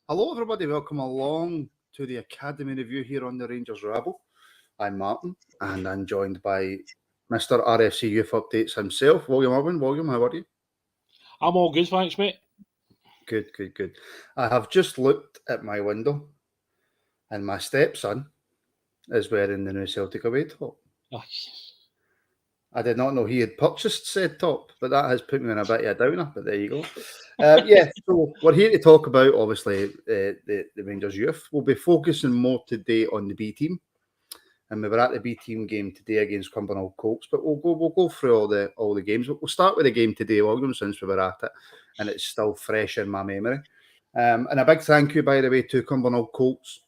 Hello everybody, welcome along to the Academy Review here on the Rangers Rabble. I'm Martin and I'm joined by Mr. RFC Youth Updates himself, William Irwin. William, how are you? I'm all good, thanks, mate. Good. I have just looked at my window and my stepson is wearing the new Celtic away top. Oh, I did not know he had purchased said top, but that has put me in a bit of a downer, but there you go. So we're here to talk about, obviously, the Rangers youth. We'll be focusing more today on the B team. And we were at the B team game today against Cumbernauld Colts, but we'll go through all the games. We'll start with the game today, William, since we were at it, and it's still fresh in my memory. And a big thank you, by the way, to Cumbernauld Colts,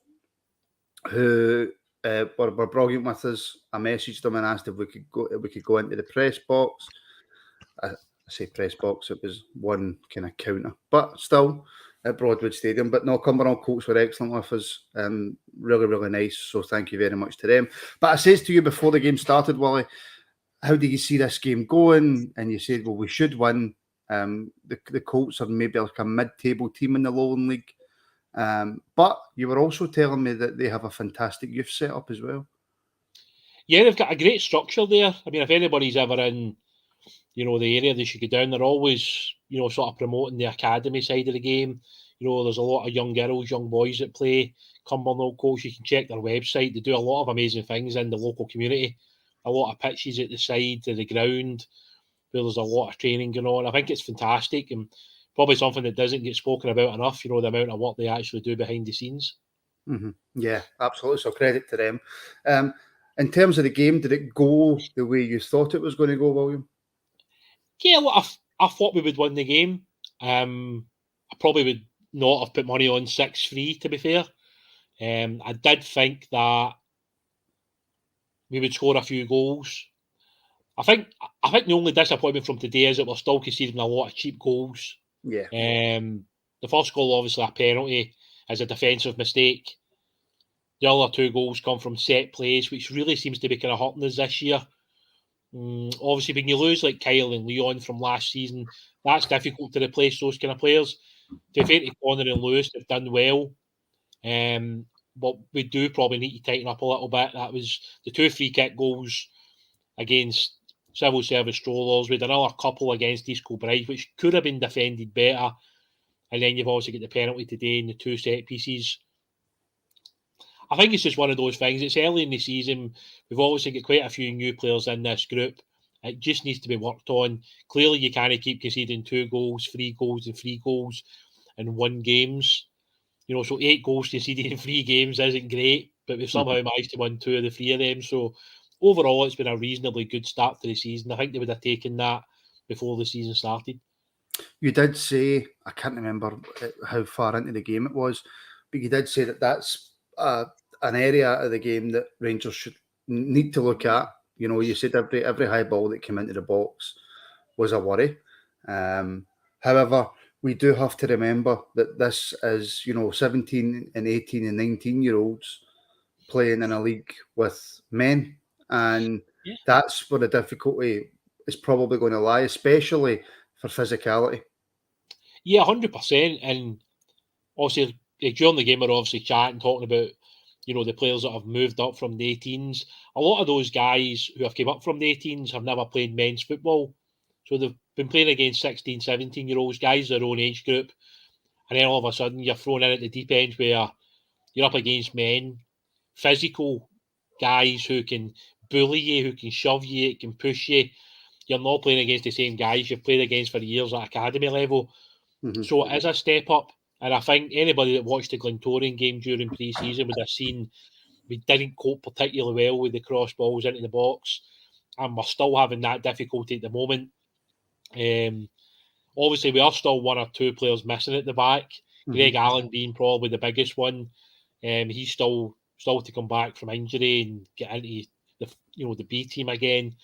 who were brilliant with us. I messaged them and asked if we could go into the press box. I say press box, it was one kind of counter, but still at Broadwood Stadium. But no, Cumbernauld Colts were excellent with us. Really nice. So thank you very much to them. But I says to you before the game started, Wally, how do you see this game going? And you said, well, we should win. The Colts are maybe like a mid-table team in the Lowland League. But you were also telling me that they have a fantastic youth setup as well. Yeah, they've got a great structure there. I mean, if anybody's ever in, the area they should go down, they're always, sort of promoting the academy side of the game. There's a lot of young girls, young boys that play Cumbernauld Colts. You can check their website. They do a lot of amazing things in the local community. A lot of pitches at the side of the ground where there's a lot of training going on. I think it's fantastic and probably something that doesn't get spoken about enough, the amount of work they actually do behind the scenes. Mm-hmm. Yeah, absolutely. So credit to them. In terms of the game, did it go the way you thought it was going to go, William? Yeah, well, I thought we would win the game. I probably would not have put money on 6-3, to be fair. I did think that we would score a few goals. I think the only disappointment from today is that we're still conceding a lot of cheap goals. Yeah. The first goal, obviously, a penalty, is a defensive mistake. The other two goals come from set plays, which really seems to be kind of hurting us this year. Obviously, when you lose like Kyle and Leon from last season, that's difficult to replace those kind of players. To be fair to Connor and Lewis, they've done well. But we do probably need to tighten up a little bit. That was the 2 free kick goals against Civil Service Strollers. We had another couple against East Kilbride, which could have been defended better. And then you've also got the penalty today and the 2 set pieces. I think it's just one of those things. It's early in the season. We've obviously got quite a few new players in this group. It just needs to be worked on. Clearly, you can't keep conceding 2 goals, 3 goals, and 3 goals in 1 games. So 8 goals conceded in 3 games isn't great, but we've somehow managed to win 2 of the 3 of them. So overall, it's been a reasonably good start to the season. I think they would have taken that before the season started. You did say, I can't remember how far into the game it was, but you did say that that's an area of the game that Rangers should need to look at. You said every high ball that came into the box was a worry. However, we do have to remember that this is, 17 and 18 and 19-year-olds playing in a league with men. And that's where the difficulty is probably going to lie, especially for physicality. Yeah, 100%. And obviously, during the game, we're obviously chatting, talking about, the players that have moved up from the 18s. A lot of those guys who have came up from the 18s have never played men's football. So they've been playing against 16, 17-year-olds, guys their own age group. And then all of a sudden, you're thrown in at the deep end where you're up against men, physical guys who can bully you, who can shove you, can push you. You're not playing against the same guys you've played against for years at academy level. Mm-hmm. So it is a step up. And I think anybody that watched the Glentoran game during pre-season would have seen we didn't cope particularly well with the cross balls into the box. And we're still having that difficulty at the moment. Obviously, we are still 1 or 2 players missing at the back. Mm-hmm. Greg Allen being probably the biggest one. He's still to come back from injury and get into the B team again.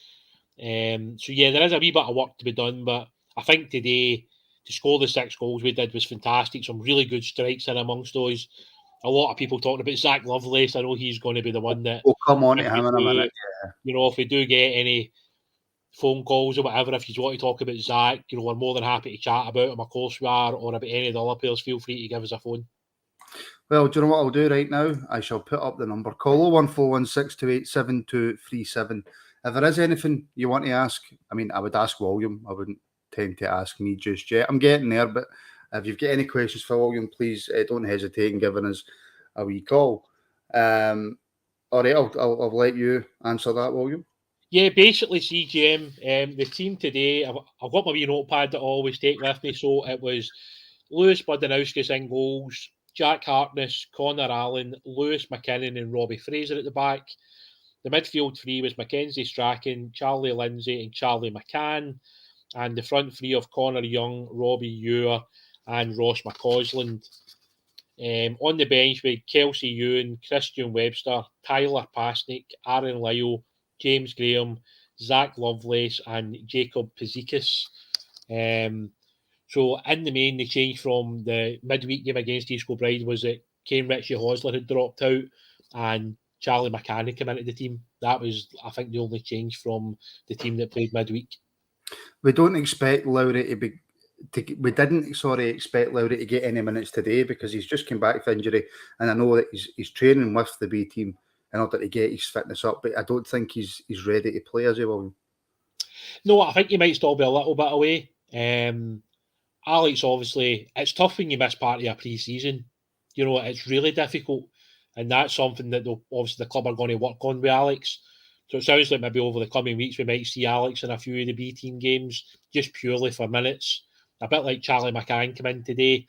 So yeah, there is a wee bit of work to be done, but I think today to score the 6 goals we did was fantastic. Some really good strikes in amongst those. A lot of people talking about Zach Lovelace. I know he's going to be the one that we'll come on to him in a minute. Yeah. If we do get any phone calls or whatever, if you want to talk about Zach, we're more than happy to chat about him. Of course we are, or about any of the other players. Feel free to give us a phone. Well, do you know what I'll do right now? I shall put up the number. Call 01416287237. If there is anything you want to ask, I mean, I would ask William. I wouldn't tend to ask me just yet. I'm getting there, but if you've got any questions for William, please don't hesitate in giving us a wee call. All right, I'll let you answer that, William. Yeah, basically CGM. The team today, I've got my wee notepad that I always take with me. So it was Lewis Budanauskas in goals, Jack Harkness, Connor Allen, Lewis McKinnon and Robbie Fraser at the back. The midfield three was Mackenzie Strachan, Charlie Lindsay and Charlie McCann. And the front three of Connor Young, Robbie Ewer and Ross McCausland. On the bench with Kelsey Ewan, Christian Webster, Tyler Pasnick, Aaron Lyle, James Graham, Zach Lovelace, and Jacob Pizikis. So in the main, the change from the midweek game against East Kilbride was that Kane Ritchie Hosler had dropped out and Charlie McCann had come into the team. That was, I think, the only change from the team that played midweek. We don't expect Lowry to be. We didn't, expect Lowry to get any minutes today because he's just come back from injury, and I know that he's training with the B team in order to get his fitness up, but I don't think he's ready to play, as he will. No, I think he might still be a little bit away. Alex, obviously, it's tough when you miss part of a pre-season. You know, it's really difficult, and that's something that obviously the club are going to work on with Alex. So it sounds like maybe over the coming weeks we might see Alex in a few of the B team games, just purely for minutes. A bit like Charlie McCann came in today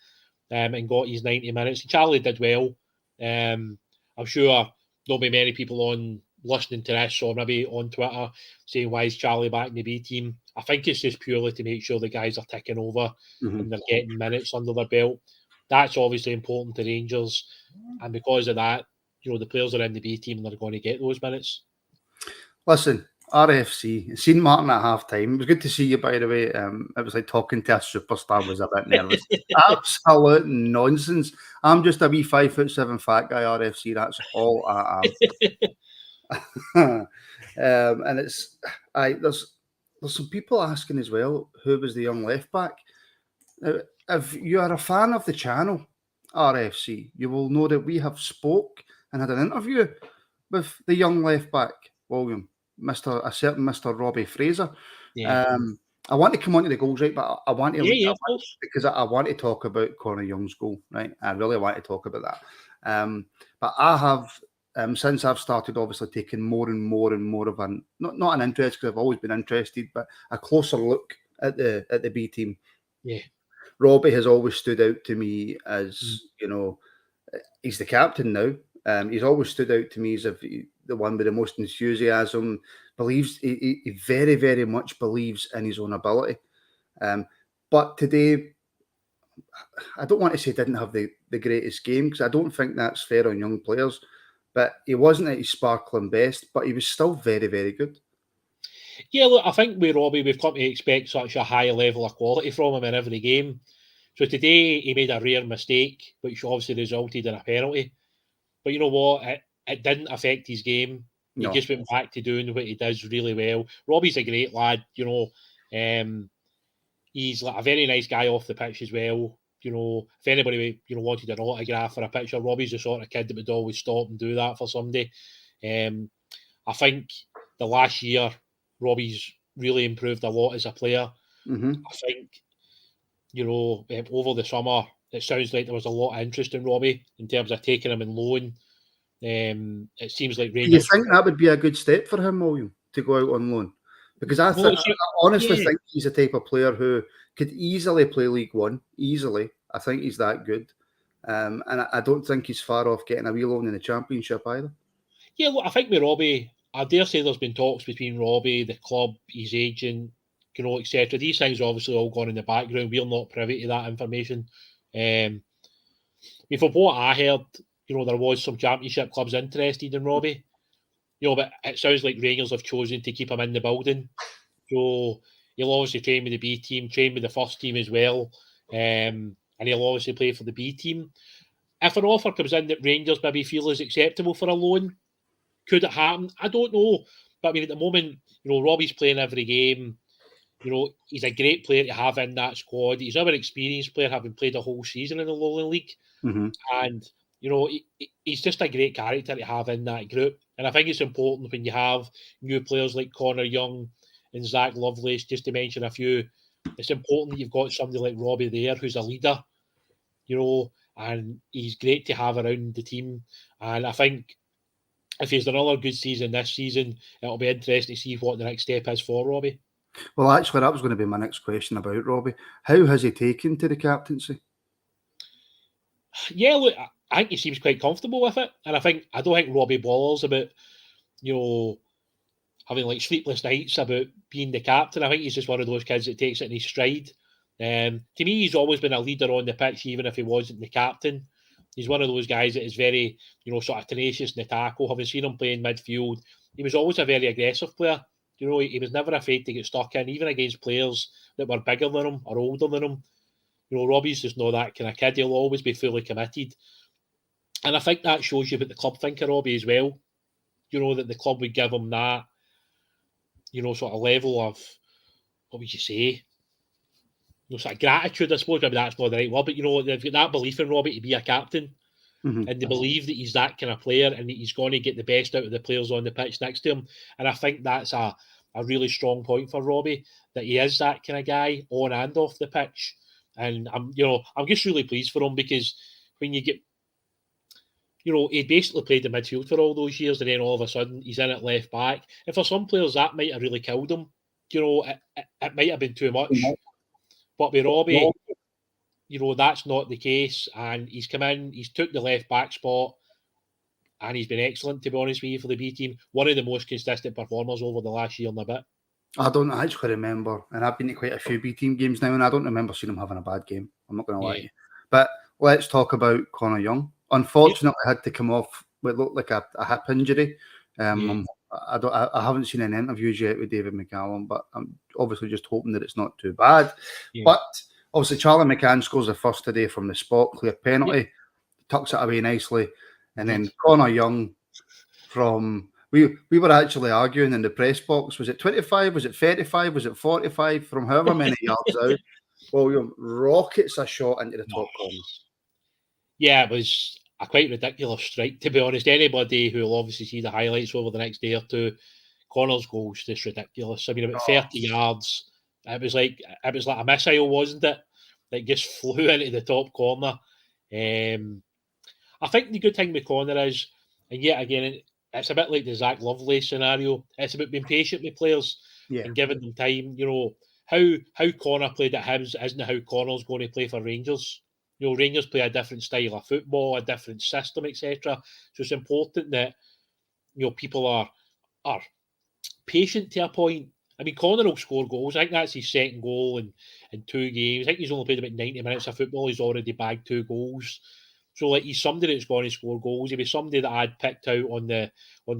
and got his 90 minutes. Charlie did well. I'm sure there'll be many people on listening to this or maybe on Twitter saying, why is Charlie back in the B team? I think it's just purely to make sure the guys are ticking over and they're getting minutes under their belt. That's obviously important to Rangers. And because of that, you know, the players are in the B team and they're going to get those minutes. Listen, RFC, seen Martin at half time. It was good to see you, by the way. It was like talking to a superstar. Was a bit nervous. Absolute nonsense. I'm just a wee 5'7" fat guy. RFC. That's all I am. And there's some people asking as well. Who was the young left back? If you are a fan of the channel RFC, you will know that we have spoke and had an interview with the young left back, William. A certain Mr. Robbie Fraser. Yeah. I want to come on to the goals, right? But I want to because I want to talk about Connor Young's goal, right? I really want to talk about that. But I have since I've started, obviously taking more and more of an not an interest because I've always been interested, but a closer look at the B team. Yeah, Robbie has always stood out to me as you know, he's the captain now. He's always stood out to me as the one with the most enthusiasm, he very, very much believes in his own ability. But today, I don't want to say didn't have the greatest game because I don't think that's fair on young players. But he wasn't at his sparkling best, but he was still very, very good. Yeah, look, I think with Robbie, we've come to expect such a high level of quality from him in every game. So today, he made a rare mistake, which obviously resulted in a penalty. But you know what? It didn't affect his game. No. He just went back to doing what he does really well. Robbie's a great lad, you know. He's like a very nice guy off the pitch as well. You know, if anybody wanted an autograph or a picture, Robbie's the sort of kid that would always stop and do that for somebody. I think the last year, Robbie's really improved a lot as a player. I think, you know, over the summer, it sounds like there was a lot of interest in Robbie in terms of taking him in loan. It seems like Rangers. Do you think that would be a good step for him, William, to go out on loan? Because I honestly think he's a type of player who could easily play League One. Easily. I think he's that good. And I don't think he's far off getting a wee loan in the Championship either. Yeah, look, I think with Robbie, I dare say there's been talks between Robbie, the club, his agent, you know, etc. These things are obviously all gone in the background. We're not privy to that information. From what I heard, you know, there was some Championship clubs interested in Robbie. You know, but it sounds like Rangers have chosen to keep him in the building. So he'll obviously train with the B team, train with the first team as well. And he'll obviously play for the B team. If an offer comes in that Rangers maybe feel is acceptable for a loan, could it happen? I don't know. But I mean, at the moment, you know, Robbie's playing every game. You know, he's a great player to have in that squad. He's another experienced player, having played a whole season in the Lowland League. And he's just a great character to have in that group. And I think it's important when you have new players like Connor Young and Zach Lovelace, just to mention a few. It's important that you've got somebody like Robbie there who's a leader, and he's great to have around the team. And I think if he's another good season this season, it'll be interesting to see what the next step is for Robbie. Well, actually, that was going to be my next question about Robbie. How has he taken to the captaincy? Yeah, look, I think he seems quite comfortable with it. And I don't think Robbie bothers about, having like sleepless nights about being the captain. I think he's just one of those kids that takes it in his stride. To me, he's always been a leader on the pitch, even if he wasn't the captain. He's one of those guys that is very, sort of tenacious in the tackle. Having seen him play in midfield, he was always a very aggressive player. He was never afraid to get stuck in, even against players that were bigger than him or older than him. Robbie's just not that kind of kid. He'll always be fully committed. And I think that shows you about the club think of Robbie as well. That the club would give him that, sort of level of, what would you say? Sort of gratitude, I suppose. Maybe that's not the right word, but they've got that belief in Robbie to be a captain. Mm-hmm. And they believe that he's that kind of player and that he's going to get the best out of the players on the pitch next to him. And I think that's a really strong point for Robbie, that he is that kind of guy on and off the pitch. And I'm just really pleased for him, because when you get, he basically played the midfield for all those years, and then all of a sudden he's in at left back. And for some players, that might have really killed him. It might have been too much. But with Robbie, that's not the case. And he's come in, he's took the left back spot, and he's been excellent, to be honest with you, for the B team. One of the most consistent performers over the last year and a bit. I don't actually remember, and I've been to quite a few B team games now, and I don't remember seeing him having a bad game. I'm not going to lie to you. But let's talk about Connor Young. Unfortunately, had to come off what looked like a hip injury. I haven't seen any interviews yet with David McCallum, but I'm obviously just hoping that it's not too bad. But obviously, Charlie McCann scores the first today from the spot, clear penalty, tucks it away nicely, and then Connor Young from. We were actually arguing in the press box. Was it 25? Was it 35? Was it 45? From however many yards out, William rockets a shot into the top corner. Yeah, it was a quite ridiculous strike, to be honest. Anybody who will obviously see the highlights over the next day or two, Connor's goal was just ridiculous. I mean, about 30 yards. It was like a missile, wasn't it? Like just flew into the top corner. I think the good thing with Connor is, and yet again, it's a bit like the Zach Lovelace scenario. It's about being patient with players and giving them time. How Connor played at Hibs isn't how Connor's going to play for Rangers. Rangers play a different style of football, a different system, etc. So it's important that people are patient to a point. I mean, Connor will score goals. I think that's his second goal in 2 games. I think he's only played about 90 minutes of football. He's already bagged 2 goals. So, he's somebody that's going to score goals. He'll be somebody that I'd picked out on the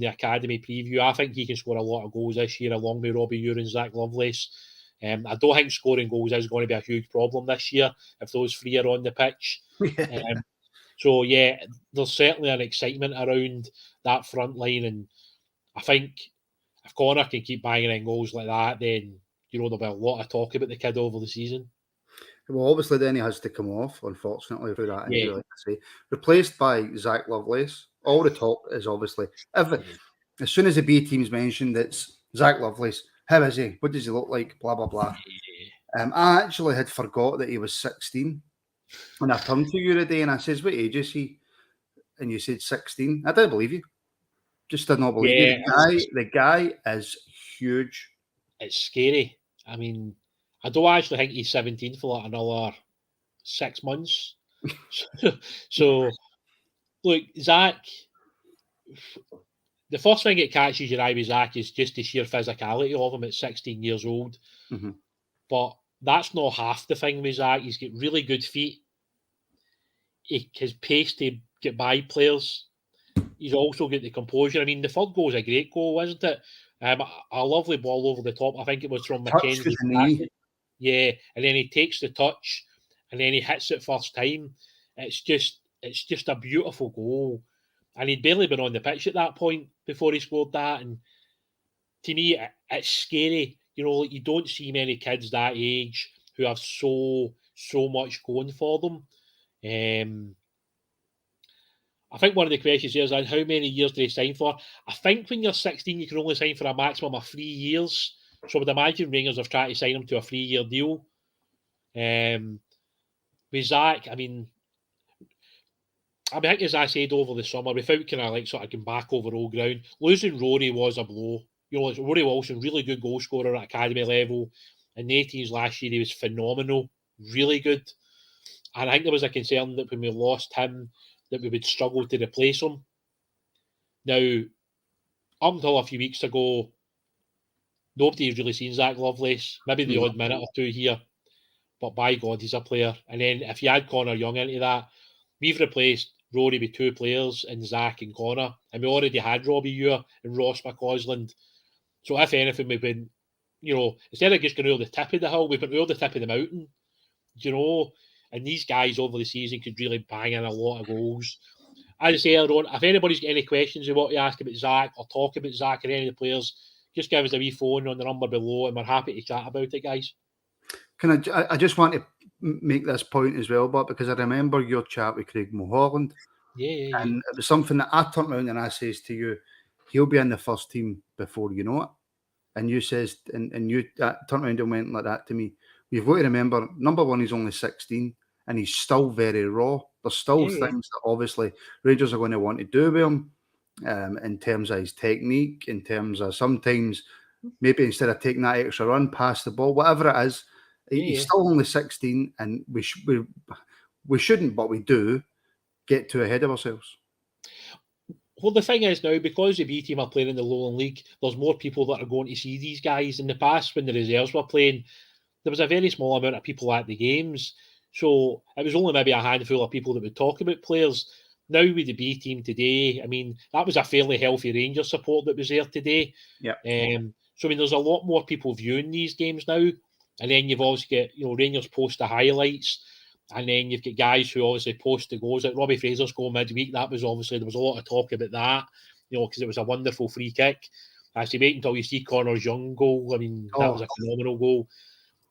academy preview. I think he can score a lot of goals this year, along with Robbie Ure and Zach Lovelace. I don't think scoring goals is going to be a huge problem this year if those 3 are on the pitch. There's certainly an excitement around that front line, and I think if Connor can keep banging in goals like that, then there'll be a lot of talk about the kid over the season. Well, obviously, then he has to come off, unfortunately, through that injury, like I say. Replaced by Zach Lovelace. All the talk is obviously, as soon as the B team's mentioned, it's Zach Lovelace. How is he? What does he look like? Blah, blah, blah. I actually had forgot that he was 16. And I turned to you today and I says, what age is he? And you said 16. I didn't believe you. Just did not believe you. The guy is huge. It's scary. I mean, I don't actually think he's 17 for like another 6 months. So, look, Zach, the first thing that catches your eye with Zach is just the sheer physicality of him at 16 years old. Mm-hmm. But that's not half the thing with Zach. He's got really good feet. His pace to get by players. He's also got the composure. I mean, the third goal is a great goal, wasn't it? A lovely ball over the top. I think it was from Mackenzie. Yeah, and then he takes the touch, and then he hits it first time. It's just a beautiful goal, and he'd barely been on the pitch at that point before he scored that. And to me, it's scary. You don't see many kids that age who have so much going for them. I think one of the questions here is how many years do they sign for? I think when you're 16, you can only sign for a maximum of 3 years. So I would imagine Rangers have tried to sign him to a 3-year deal. With Zach, I mean, I think as I said over the summer, without kind of like sort of going back over old ground, losing Rory was a blow. You know, Rory Wilson, really good goal scorer at academy level. In the 18s last year, he was phenomenal, really good. And I think there was a concern that when we lost him, that we would struggle to replace him. Now, up until a few weeks ago, nobody's really seen Zach Lovelace. Maybe the odd minute or two here, but by God, he's a player. And then if you add Connor Young into that, we've replaced Rory with 2 players in Zach and Connor, and we already had Robbie Ewer and Ross McCausland. So if anything, we've been, you know, instead of just going over the tip of the hill, we've been over the tip of the mountain, you know. And these guys over the season could really bang in a lot of goals. As I say earlier on, if anybody's got any questions they want to ask about Zach or talk about Zach or any of the players, just give us a wee phone on the number below, and we're happy to chat about it, guys. I just want to make this point as well, but because I remember your chat with Craig Mulholland, and it was something that I turned around and I says to you, he'll be in the first team before you know it. And you says, and you turned around and went like that to me. You've got to remember, number one, he's only 16 and he's still very raw. There's still things that obviously Rangers are going to want to do with him in terms of his technique, in terms of sometimes maybe instead of taking that extra run, pass the ball, whatever it is. He's still only 16 and we shouldn't, but we do get too ahead of ourselves. Well, the thing is now, because the B team are playing in the Lowland League, there's more people that are going to see these guys. In the past, when the reserves were playing, there was a very small amount of people at the games. So it was only maybe a handful of people that would talk about players. Now with the B team today, I mean, that was a fairly healthy Rangers support that was there today. Yeah. So, I mean, there's a lot more people viewing these games now. And then you've also got, you know, Rangers post the highlights. And then you've got guys who obviously post the goals. Like Robbie Fraser's goal midweek, that was obviously, there was a lot of talk about that, you know, because it was a wonderful free kick. Actually, wait until you see Connor's Young goal. I mean, that was a phenomenal goal.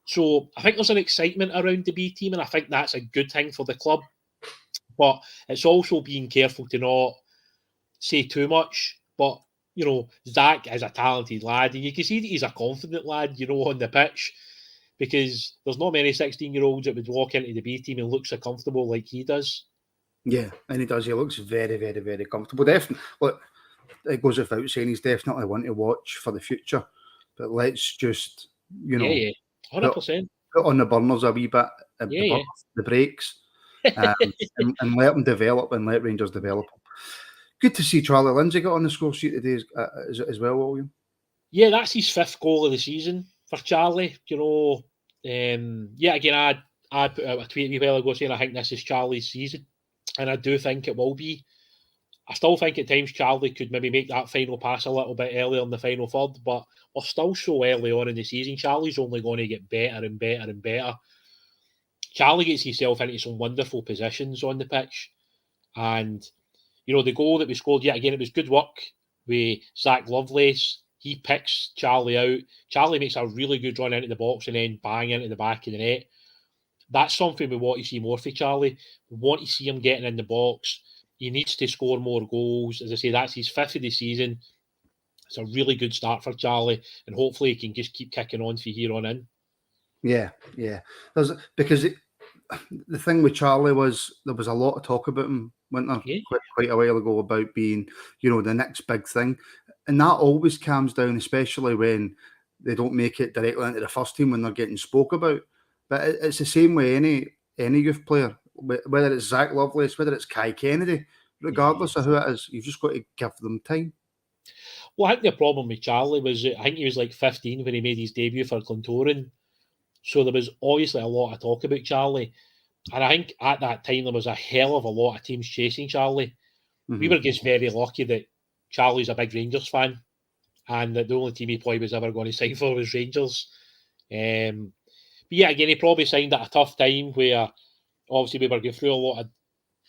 So I think there's an excitement around the B team, and I think that's a good thing for the club. But it's also being careful to not say too much. But, you know, Zach is a talented lad, and you can see that he's a confident lad, you know, on the pitch. Because there's not many 16-year-olds that would walk into the B team and look so comfortable like he does. Yeah, and he does. He looks very, very, very comfortable. Definitely. Look, it goes without saying he's definitely one to watch for the future. But let's just, you know, 100%. Put on the burners a wee bit, the brakes, and let him develop and let Rangers develop him. Good to see Charlie Lindsay got on the score sheet today as well, William. Yeah, that's his 5th goal of the season for Charlie. You know, again, I put out a tweet a while ago saying I think this is Charlie's season, and I do think it will be. I still think at times Charlie could maybe make that final pass a little bit earlier in the final third, but we're still so early on in the season. Charlie's only going to get better and better and better. Charlie gets himself into some wonderful positions on the pitch, and you know, the goal that we scored yet again, it was good work with Zach Lovelace. He picks Charlie out. Charlie makes a really good run into the box and then bang into the back of the net. That's something we want to see more for Charlie. We want to see him getting in the box. He needs to score more goals. As I say, that's his 5th of the season. It's a really good start for Charlie, and hopefully he can just keep kicking on from here on in. Yeah. Because the thing with Charlie was there was a lot of talk about him, wasn't there, quite a while ago, about being, you know, the next big thing. And that always calms down, especially when they don't make it directly into the first team when they're getting spoke about. But it's the same way any youth player, whether it's Zach Lovelace, whether it's Kai Kennedy, regardless of who it is, you've just got to give them time. Well, I think the problem with Charlie was I think he was like 15 when he made his debut for Glentoran. So there was obviously a lot of talk about Charlie. And I think at that time there was a hell of a lot of teams chasing Charlie. Mm-hmm. We were just very lucky that Charlie's a big Rangers fan and that the only team he probably was ever going to sign for was Rangers. But yeah, again, he probably signed at a tough time where obviously we were going through a lot of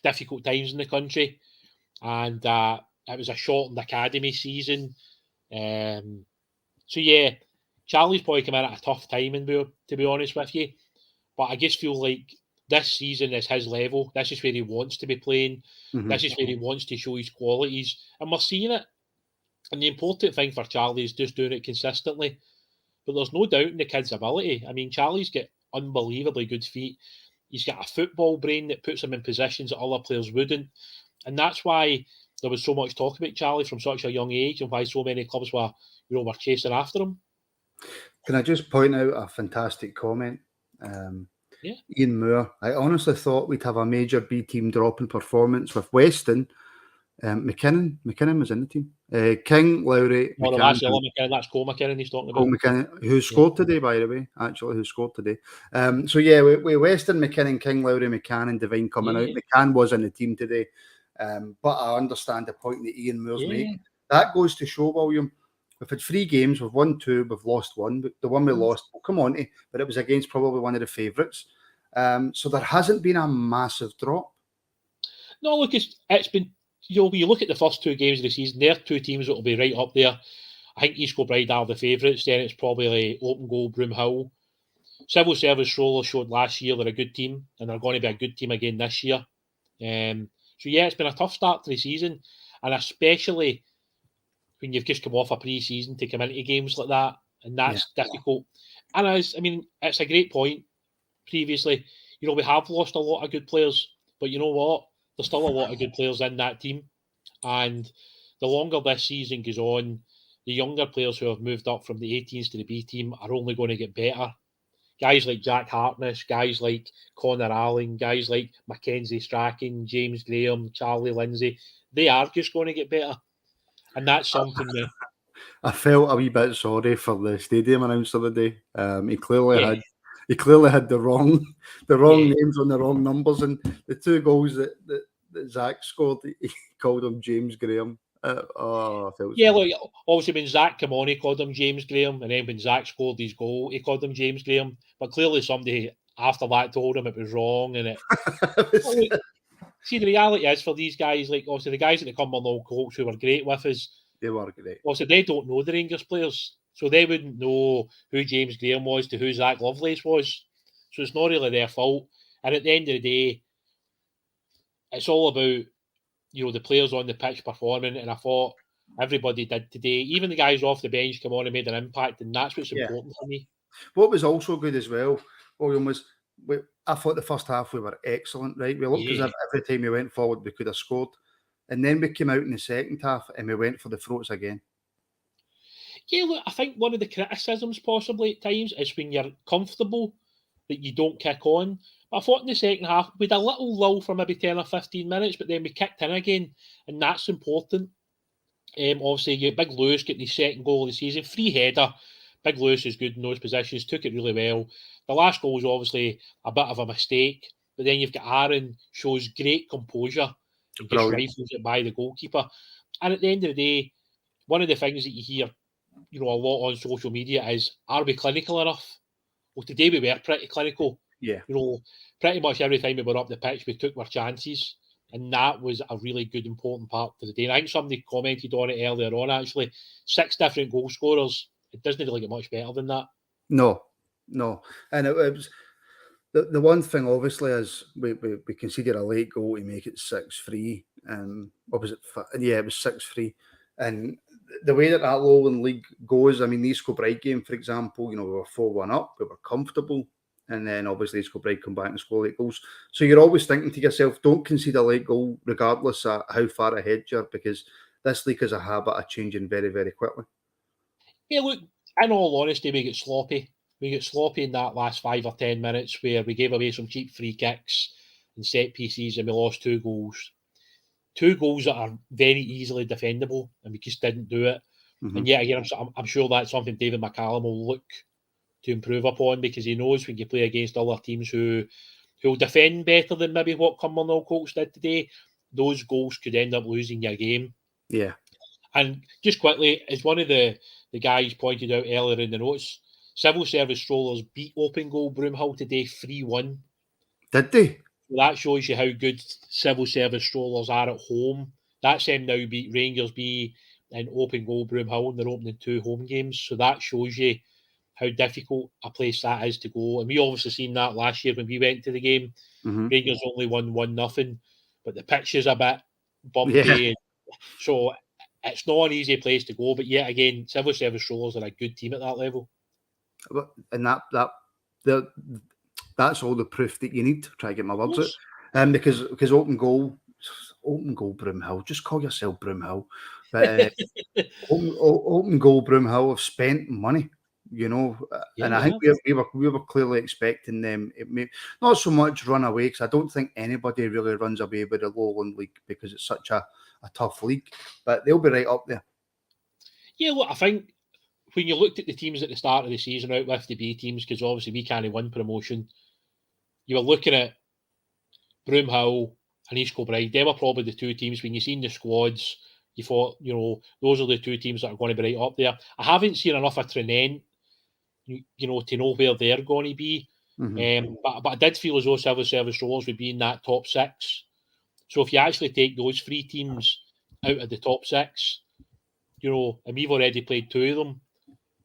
difficult times in the country, and it was a shortened academy season. So yeah, Charlie's probably come in at a tough time, to be honest with you. But I just feel like this season is his level. This is where he wants to be playing. Mhm. This is where he wants to show his qualities. And we're seeing it. And the important thing for Charlie is just doing it consistently. But there's no doubt in the kid's ability. I mean, Charlie's got unbelievably good feet. He's got a football brain that puts him in positions that other players wouldn't. And that's why there was so much talk about Charlie from such a young age and why so many clubs were chasing after him. Can I just point out a fantastic comment? Yeah. Ian Moore. I honestly thought we'd have a major B team drop in performance with Weston. McKinnon was in the team. King, Lowry, Oh, no, that's McKinnon. That's Cole McKinnon he's talking about. Cole McKinnon, who scored today, by the way. Actually, who scored today. So yeah, we Weston, McKinnon, King, Lowry, McCann, and Devine coming out. McCann was in the team today. But I understand the point that Ian Moore's making. That goes to show, William, we've had 3 games, we've won 2, we've lost 1. But the one we lost, we'll come on to, but it was against probably one of the favourites. So there hasn't been a massive drop. No, look, it's been, when you look at the first 2 games of the season, there are 2 teams that will be right up there. I think East Kilbride are the favourites. Then it's probably like Open Goal, Broomhill. Civil Service Roller showed last year they're a good team, and they're going to be a good team again this year. So yeah, it's been a tough start to the season, and especially when you've just come off a pre-season to come into games like that, and that's difficult. And it's a great point. Previously, we have lost a lot of good players, but you know what? There's still a lot of good players in that team, and the longer this season goes on, the younger players who have moved up from the 18s to the B team are only going to get better. Guys like Jack Hartness, guys like Connor Allen, guys like Mackenzie Strachan, James Graham, Charlie Lindsay, they are just going to get better. And that's something that I felt a wee bit sorry for the stadium announcer today. He clearly had the wrong names on the wrong numbers, and the 2 goals that Zach scored, he called him James Graham. I felt look, obviously when Zach came on, he called him James Graham, and then when Zach scored his goal, he called him James Graham. But clearly somebody after that told him it was wrong, and see, the reality is for these guys, like obviously the guys at the Cumbernauld Colts who were great with us, they were great. Obviously they don't know the Rangers players, so they wouldn't know who James Graham was to who Zach Lovelace was. So it's not really their fault. And at the end of the day, it's all about the players on the pitch performing. And I thought everybody did today. Even the guys off the bench come on and made an impact, and that's what's important for me. What was also good as well, William, was I thought the first half we were excellent, right? We looked as if every time we went forward we could have scored. And then we came out in the second half and we went for the throats again. Yeah, look, I think one of the criticisms possibly at times is when you're comfortable that you don't kick on. I thought in the second half we had a little lull for maybe 10 or 15 minutes, but then we kicked in again, and that's important. Obviously, Big Lewis getting his second goal of the season, free header. Big Lewis is good in those positions, took it really well. The last goal was obviously a bit of a mistake, but then you've got Aaron, shows great composure, and just rifles it by the goalkeeper. And at the end of the day, one of the things that you hear, a lot on social media is, are we clinical enough? Well, today we were pretty clinical. Yeah. Pretty much every time we were up the pitch, we took our chances. And that was a really good, important part for the day. And I think somebody commented on it earlier on, actually. 6 different goal scorers. It doesn't really get much better than that. No. And it was the one thing, obviously, is we conceded a late goal to make it 6-3. What was it? Yeah, it was 6-3. And the way that Lowland League goes, I mean, the East Kilbride game, for example, we were 4-1 up, we were comfortable. And then obviously East Kilbride come back and score late goals. So you're always thinking to yourself, don't concede a late goal regardless of how far ahead you are, because this league is a habit of changing very, very quickly. Yeah, look, in all honesty, we get sloppy. We get sloppy in that last 5 or 10 minutes where we gave away some cheap free kicks and set pieces and we lost 2 goals. 2 goals that are very easily defendable, and we just didn't do it. Mm-hmm. And yet again, I'm sure that's something David McCallum will look to improve upon, because he knows when you play against other teams who will defend better than maybe what Cumbernauld Colts did today, those goals could end up losing your game. Yeah. And just quickly, as one of the guys pointed out earlier in the notes, Civil Service Strollers beat Open Goal Broomhill today 3-1. Did they? So that shows you how good Civil Service Strollers are at home. That's them now beat Rangers B and Open Goal Broomhill, and they're opening 2 home games. So that shows you how difficult a place that is to go. And we obviously seen that last year when we went to the game. Rangers only won 1-0, but the pitch is a bit bumpy. So it's not an easy place to go. But yet again, civil service rollers are a good team at that level. And that's all the proof that you need to try to get my words out. Because open goal Broomhill, just call yourself Broomhill. But open goal Broomhill have spent money, and I think we were clearly expecting them. Not so much run away, because I don't think anybody really runs away with the Lowland League because it's such a tough league, but they'll be right up there. Yeah, look, I think when you looked at the teams at the start of the season out with the B teams, because obviously we can't win promotion, you were looking at Broomhill and East Kilbride. They were probably the two teams, when you seen the squads, you thought, those are the two teams that are going to be right up there. I haven't seen enough of Tranent, to know where they're going to be. But I did feel as though civil service rollers would be in that top six. So if you actually take those three teams out of the top six, and we've already played two of them.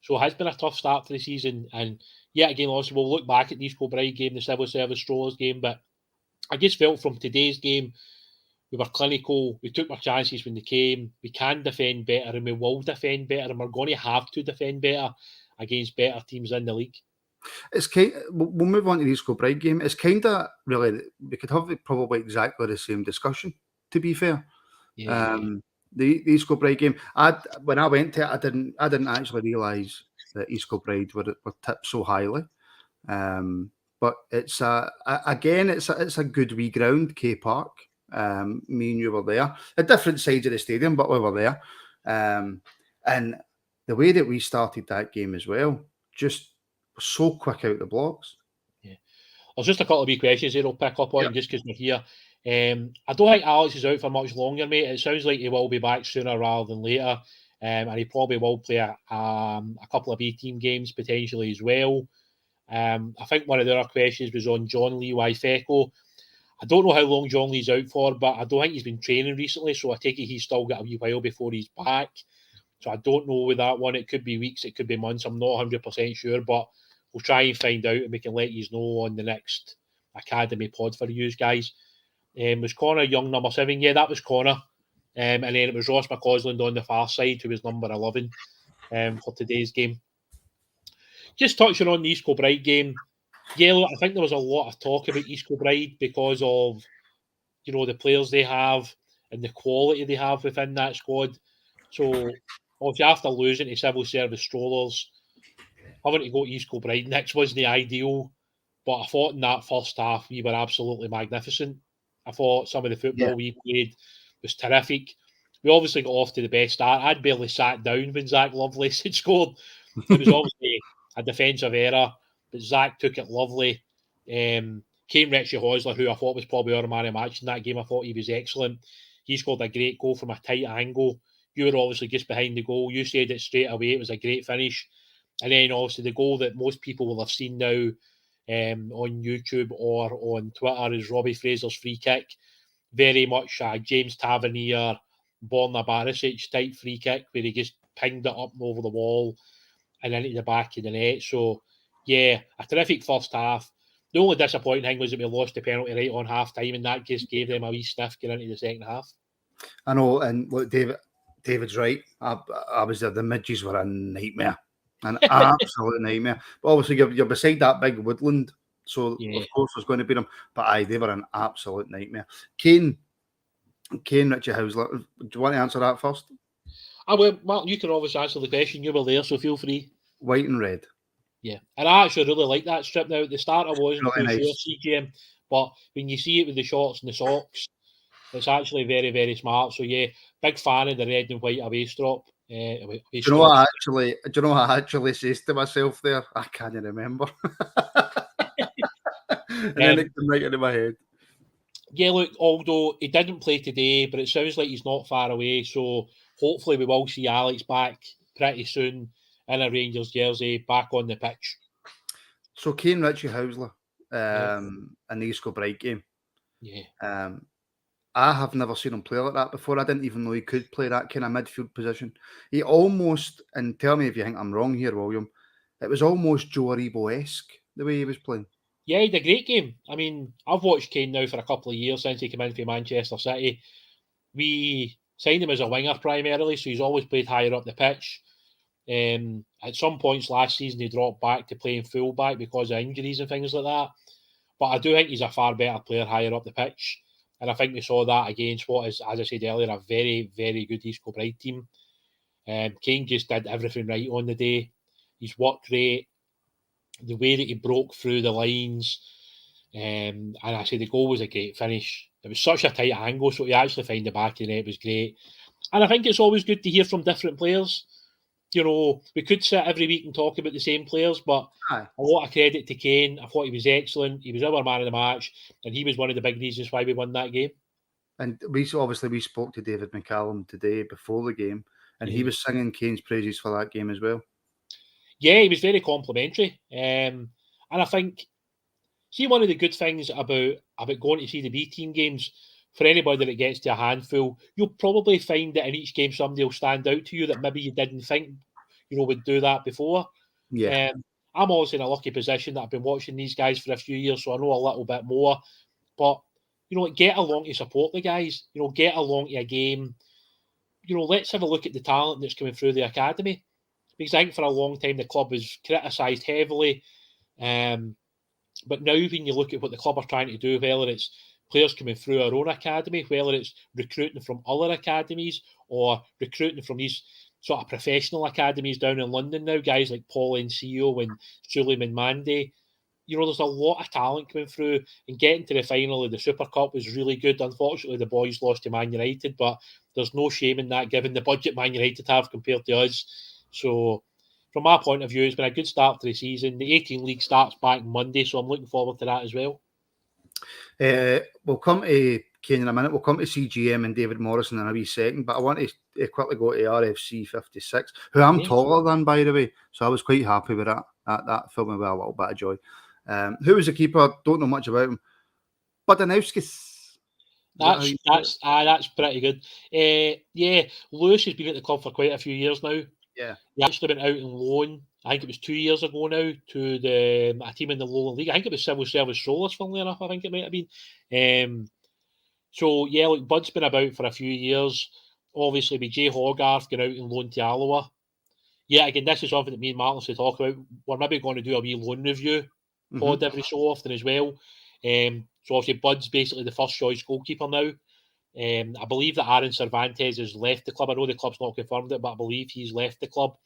So it has been a tough start to the season. And yet again, also, we'll look back at the East Kilbride game, the civil service rollers game, but I just felt from today's game, we were clinical, we took our chances when they came, we can defend better, and we will defend better, and we're going to have to defend better against better teams in the league. We'll move on to the East Kilbride game. It's kind of really, we could have probably exactly the same discussion, to be fair. The East Kilbride game, when I went to it, I didn't actually realise that East Kilbride were tipped so highly. But it's it's a good wee ground, K Park. Me and you were there at different sides of the stadium, but we were there. And the way that we started that game as well, just so quick out the blocks. Yeah, there's just a couple of wee questions here I'll pick up on just because we're here. I don't think Alex is out for much longer, mate. It sounds like he will be back sooner rather than later, and he probably will play a couple of B-team games potentially as well. I think one of the other questions was on John Lee Waifeko. I don't know how long John Lee's out for, but I don't think he's been training recently, so I take it he's still got a wee while before he's back. So I don't know with that one. It could be weeks, it could be months. I'm not 100% sure, but we'll try and find out, and we can let you know on the next Academy pod for you guys. Was Connor Young number 7? Yeah, that was Connor. And then it was Ross McCausland on the far side, who was number 11 for today's game. Just touching on the East Kilbride game, I think there was a lot of talk about East Kilbride because of, the players they have and the quality they have within that squad. So, obviously, after losing to civil service strollers, having to go to East Kilbride next wasn't the ideal, but I thought in that first half we were absolutely magnificent. I thought some of the football we played was terrific. We obviously got off to the best start. I'd barely sat down when Zach Lovelace had scored. It was obviously a defensive error, but Zach took it lovely. Came Richie Hosler, who I thought was probably our man of match in that game. I thought he was excellent. He scored a great goal from a tight angle. You were obviously just behind the goal. You said it straight away. It was a great finish. And then obviously the goal that most people will have seen now on YouTube or on Twitter is Robbie Fraser's free kick. Very much a James Tavernier, Borna Barisic type free kick where he just pinged it up over the wall and into the back of the net. So, a terrific first half. The only disappointing thing was that we lost the penalty right on half time, and that just gave them a wee sniff getting into the second half. I know, and look, David's right. I was there. The midges were a nightmare, an absolute nightmare. But obviously, you're beside that big woodland, so of course there's going to be them. But they were an absolute nightmare. Kane, Richie Houser. Do you want to answer that first? Well, Mark, you can obviously answer the question. You were there, so feel free. White and red. Yeah, and I actually really like that strip. Now at the start, I wasn't really too sure CGM, but when you see it with the shorts and the socks, it's actually very, very smart. So big fan of the red and white away strop. Do you know what I actually says to myself there? I can't remember. And then it came right into my head. Yeah, look, although he didn't play today, but it sounds like he's not far away. So hopefully we will see Alex back pretty soon in a Rangers jersey, back on the pitch. So Kane Richie Houser in the East Kilbride game. Yeah. I have never seen him play like that before. I didn't even know he could play that kind of midfield position. He almost, and tell me if you think I'm wrong here, William, it was almost Joe Aribo-esque, the way he was playing. Yeah, he had a great game. I mean, I've watched Kane now for a couple of years since he came in for Manchester City. We signed him as a winger primarily, so he's always played higher up the pitch. At some points last season, he dropped back to playing fullback because of injuries and things like that. But I do think he's a far better player higher up the pitch. And I think we saw that against what is, as I said earlier, a very, very good East Kilbride team. Kane just did everything right on the day. His work rate, the way that he broke through the lines, and I say the goal was a great finish. It was such a tight angle, so to actually find the back of the net was great. And I think it's always good to hear from different players. You know, we could sit every week and talk about the same players, but a lot of credit to Kane. I thought he was excellent. He was our man of the match, and he was one of the big reasons why we won that game. And we spoke to David McCallum today before the game, and he was singing Kane's praises for that game as well. Yeah, he was very complimentary. And I think, see, one of the good things about going to see the B team games, for anybody that gets to a handful, you'll probably find that in each game somebody will stand out to you that maybe you didn't think, would do that before. Yeah. I'm always in a lucky position that I've been watching these guys for a few years, so I know a little bit more. But, get along to support the guys. Get along to a game. Let's have a look at the talent that's coming through the academy. Because I think for a long time the club was criticised heavily. But now when you look at what the club are trying to do, whether it's players coming through our own academy, whether it's recruiting from other academies or recruiting from these sort of professional academies down in London now, guys like Paul Ncio and Suleiman Mande, there's a lot of talent coming through, and getting to the final of the Super Cup was really good. Unfortunately, the boys lost to Man United, but there's no shame in that given the budget Man United have compared to us. So from my point of view, it's been a good start to the season. The 18 League starts back Monday, so I'm looking forward to that as well. We'll come to Kane in a minute. We'll come to CGM and David Morrison in a wee second, but I want to quickly go to RFC 56, who I'm taller than, by the way, so I was quite happy with that. That filled me with a little bit of joy. Who was the keeper? Don't know much about him. Badanowskis. That's pretty good. Yeah, Lewis has been at the club for quite a few years now. Yeah, he actually went out on loan. I think it was 2 years ago now to a team in the Lowland League. I think it was Civil Service Rollers, funnily enough. I think it might have been. So yeah, look, Bud's been about for a few years. Obviously, with Jay Hogarth going out on loan to Alloa. Yeah, again, this is something that me and Martin should talk about. We're maybe going to do a wee loan review pod every so often as well. So obviously, Bud's basically the first choice goalkeeper now. I believe that Aaron Cervantes has left the club. I know the club's not confirmed it, but I believe he's left the club.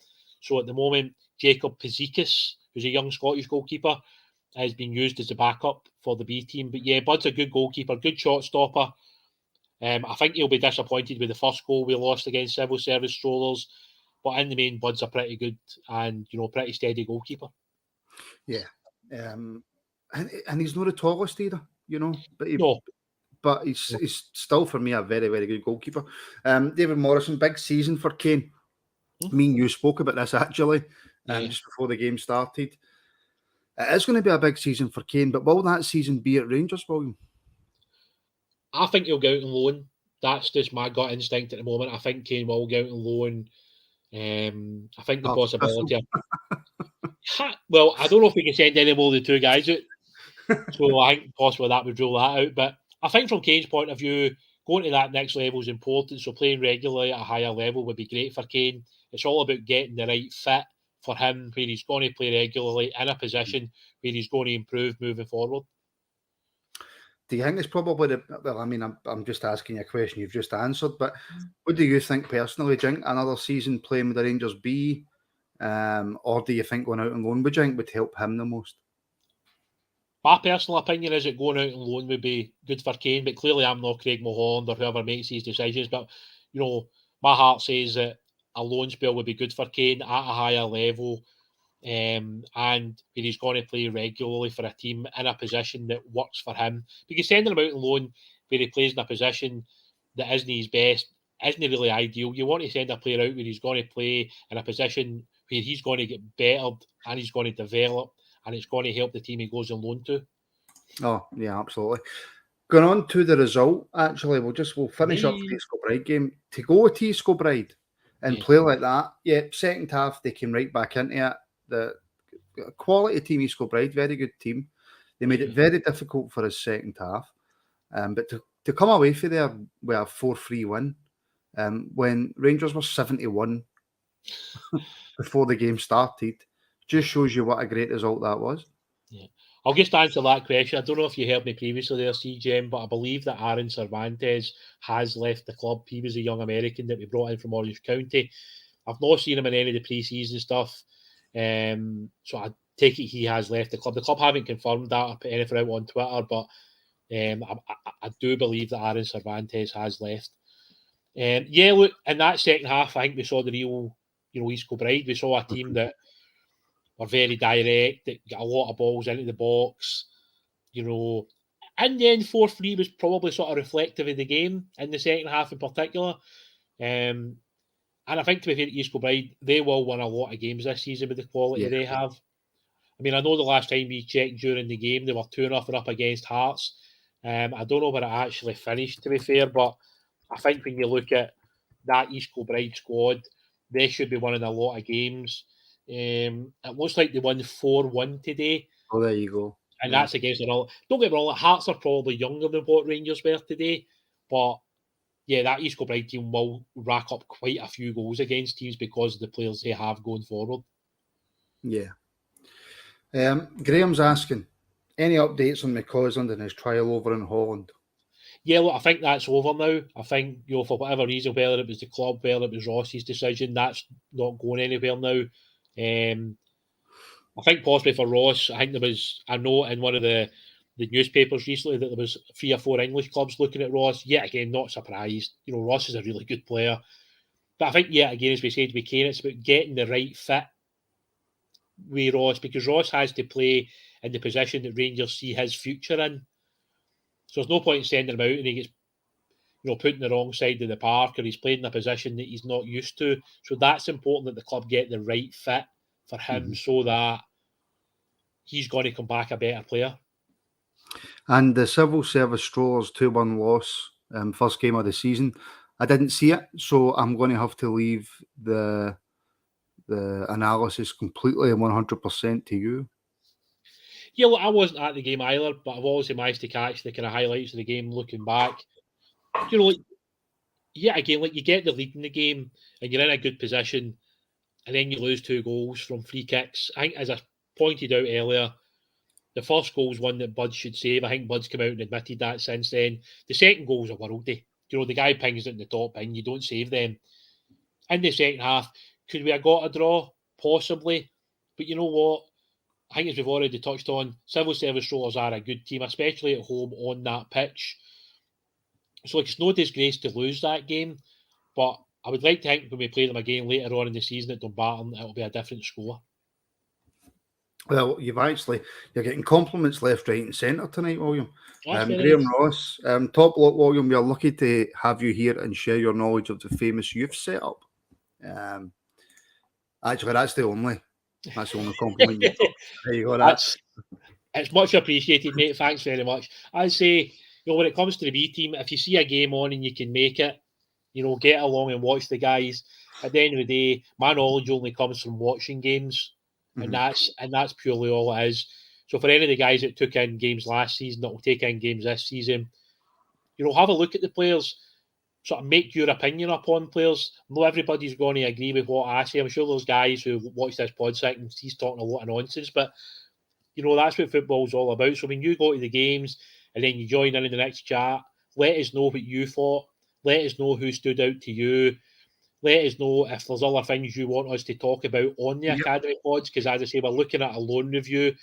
So at the moment, Jacob Pizikis, who's a young Scottish goalkeeper, has been used as a backup for the B team. But yeah, Bud's a good goalkeeper, good shot stopper. I think he'll be disappointed with the first goal we lost against Civil Service Strollers. But in the main, Bud's a pretty good and, pretty steady goalkeeper. Yeah. And he's not the tallest either, but he's still, for me, a very, very good goalkeeper. David Morrison, big season for Kane. Me and you spoke about this, actually, just before the game started. It is going to be a big season for Kane, but will that season be at Rangers, William? I think he'll go out on loan. That's just my gut instinct at the moment. I think Kane will go out on loan. I think the possibility of... Well, I don't know if we can send any more than two guys out. So I think possibly that would rule that out. But I think from Kane's point of view, going to that next level is important. So playing regularly at a higher level would be great for Kane. It's all about getting the right fit for him, where he's going to play regularly in a position where he's going to improve moving forward. Do you think it's probably I'm just asking you a question you've just answered, but what do you think personally? Do you think another season playing with the Rangers B, or do you think going out on loan would help him the most? My personal opinion is that going out on loan would be good for Kane, but clearly I'm not Craig Mulholland or whoever makes these decisions. But, my heart says that a loan spell would be good for Kane at a higher level, and he's going to play regularly for a team in a position that works for him. Because sending him out on loan where he plays in a position that isn't his best isn't really ideal. You want to send a player out where he's going to play in a position where he's going to get better and he's going to develop, and it's going to help the team he goes on loan to. Oh, yeah, absolutely. Going on to the result, actually, we'll finish up the East Kilbride game. To go to East Kilbride and play like that, second half, they came right back into it. a quality team, East Kilbride, very good team. They made it very difficult for his second half. But to come away from there with a 4-3 win, when Rangers were 71 before the game started, just shows you what a great result that was. Yeah. I'll just answer that question. I don't know if you heard me previously there, CGM, but I believe that Aaron Cervantes has left the club. He was a young American that we brought in from Orange County. I've not seen him in any of the pre-season stuff. So I take it he has left the club. The club haven't confirmed that or put anything out on Twitter, but I do believe that Aaron Cervantes has left. Yeah, look, in that second half, I think we saw the real, East Kilbride. We saw a team that were very direct, that got a lot of balls into the box, And then 4-3 was probably sort of reflective of the game in the second half in particular. And I think, to be fair to East Kilbride, they will win a lot of games this season with the quality they have. I mean, I know the last time we checked during the game, they were 2-0 up against Hearts. I don't know where it actually finished, to be fair, but I think when you look at that East Kilbride squad, they should be winning a lot of games. It looks like they won 4-1 today. Oh, there you go. And that's against it all. Don't get me wrong, Hearts are probably younger than what Rangers were today, but yeah, that East Kilbride team will rack up quite a few goals against teams because of the players they have going forward. Yeah. Graham's asking, any updates on McCausland and his trial over in Holland? Yeah, look, I think that's over now. I think, for whatever reason, whether it was the club, whether it was Ross's decision, that's not going anywhere now. I think possibly for Ross, I think there was a note in one of the newspapers recently that there was 3 or 4 English clubs looking at Ross. Yet again, not surprised. Ross is a really good player. But I think, yet again, as we said, it's about getting the right fit with Ross, because Ross has to play in the position that Rangers see his future in. So there's no point in sending him out and he gets put in the wrong side of the park, or he's played in a position that he's not used to. So that's important that the club get the right fit for him so that he's going to come back a better player. And the Civil Service Strollers 2-1 loss, first game of the season, I didn't see it, so I'm going to have to leave the analysis completely and 100% to you. Yeah, look, I wasn't at the game either, but I've always managed to catch the kind of highlights of the game looking back. Again, you get the lead in the game and you're in a good position, and then you lose 2 goals from free kicks. I think, as I pointed out earlier, the first goal is one that Bud should save. I think Bud's come out and admitted that since then. The second goal is a worldie. The guy pings it in the top pin, you don't save them. In the second half, could we have got a draw? Possibly. But you know what? I think, as we've already touched on, Civil Service Rollers are a good team, especially at home on that pitch. So it's no disgrace to lose that game, but I would like to think when we play them again later on in the season at Dumbarton, it'll be a different score. Well, you're getting compliments left, right and centre tonight, William. Graham Ross, top lot, William, we are lucky to have you here and share your knowledge of the famous youth setup. Actually, that's the only compliment you've got. There you go. It's much appreciated, mate. Thanks very much. I say, when it comes to the B team, if you see a game on and you can make it, get along and watch the guys. At the end of the day, my knowledge only comes from watching games, and that's purely all it is. So for any of the guys that took in games last season, that will take in games this season, have a look at the players, sort of make your opinion upon players. Not everybody's going to agree with what I say. I'm sure those guys who watch this pod and he's talking a lot of nonsense, but that's what football's all about. So when you go to the games and then you join in the next chat, let us know what you thought. Let us know who stood out to you. Let us know if there's other things you want us to talk about on the Academy pods, because as I say, we're looking at a loan review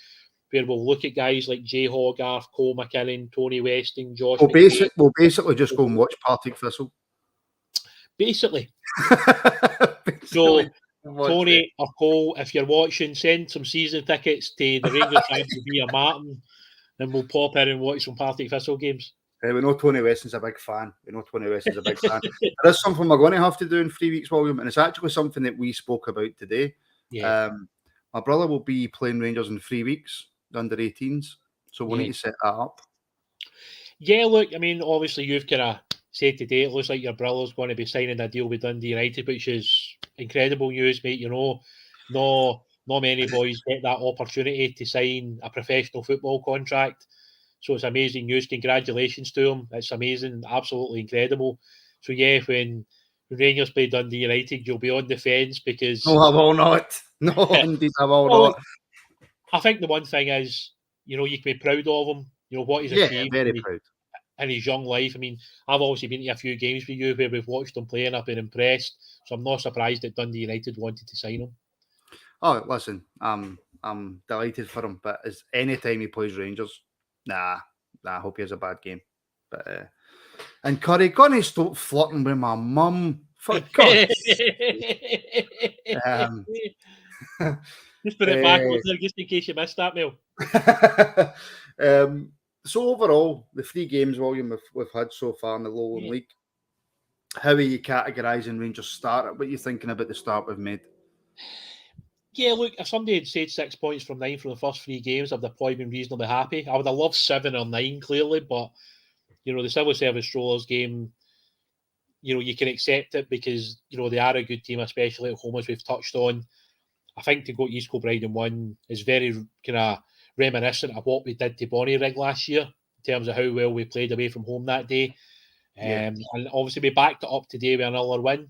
where we'll look at guys like Jay Hogarth, Cole McKinnon, Tony Westing, Josh. We'll basically just go and watch Partick Thistle. Basically. So, Tony or Cole, if you're watching, send some season tickets to the Rangers fans to be a Martin, and we'll pop in and watch some Partick Thistle games. We know Tony Weston's a big fan. There is something we're going to have to do in 3 weeks, William, and it's actually something that we spoke about today. Yeah. My brother will be playing Rangers in 3 weeks, under 18s, so we'll need to set that up. Yeah, look, I mean, obviously you've kind of said today, it looks like your brother's going to be signing a deal with Dundee United, which is incredible news, mate. No not many boys get that opportunity to sign a professional football contract. So it's amazing news. Congratulations to him. It's amazing, absolutely incredible. So yeah, when Rangers play Dundee United, you'll be on the fence because... No, I will not. No, indeed, I will well, not. I think the one thing is, you can be proud of him, what he's Yeah, achieved very proud. in his young life. I mean, I've obviously been to a few games with you where we've watched him play and I've been impressed. So I'm not surprised that Dundee United wanted to sign him. Oh, listen, I'm delighted for him, but as any time he plays Rangers, nah, I hope he has a bad game. But and Curry, gonna stop flirting with my mum for God's sake. Just put it back on there, just in case you missed that, Mel. So overall, the 3 games, William, we've had so far in the Lowland League, how are you categorising Rangers' start? What are you thinking about the start we've made? Yeah, look, if somebody had said 6 points from 9 from the first 3 games, I'd have probably been reasonably happy. I would have loved 7 or 9, clearly, but, the civil service Strollers game, you can accept it because, they are a good team, especially at home, as we've touched on. I think to go to East Kilbride and win is very kind of reminiscent of what we did to Bonnyrigg last year in terms of how well we played away from home that day. And obviously we backed it up today with another win.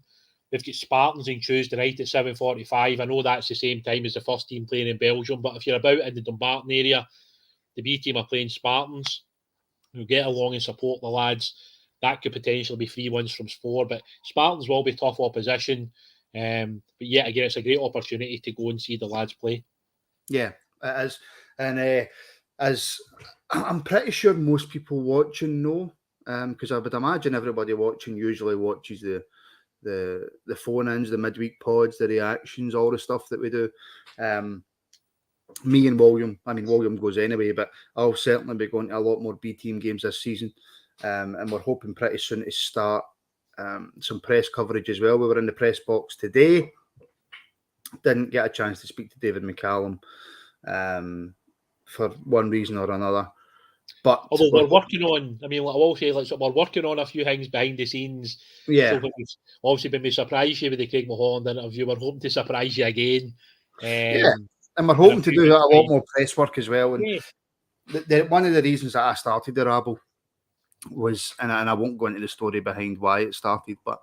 We've got Spartans on Tuesday night at 7:45. I know that's the same time as the first team playing in Belgium, but if you're about in the Dumbarton area, the B team are playing Spartans. You'll get along and support the lads. That could potentially be 3 wins from 4, but Spartans will be tough opposition. But yet again, it's a great opportunity to go and see the lads play. Yeah, it is. And as I'm pretty sure most people watching know, because I would imagine everybody watching usually watches the phone-ins, the midweek pods, the reactions, all the stuff that we do. Me and William, William goes anyway, but I'll certainly be going to a lot more B team games this season. And we're hoping pretty soon to start some press coverage as well. We were in the press box today. Didn't get a chance to speak to David McCallum for one reason or another. But although we're working on, I will say, we're working on a few things behind the scenes. Yeah. So obviously, when we surprise you with the Craig Mulholland interview, we're hoping to surprise you again. Yeah, and we're hoping to do a lot more press work as well. And one of the reasons that I started the Rabble was, and I won't go into the story behind why it started, but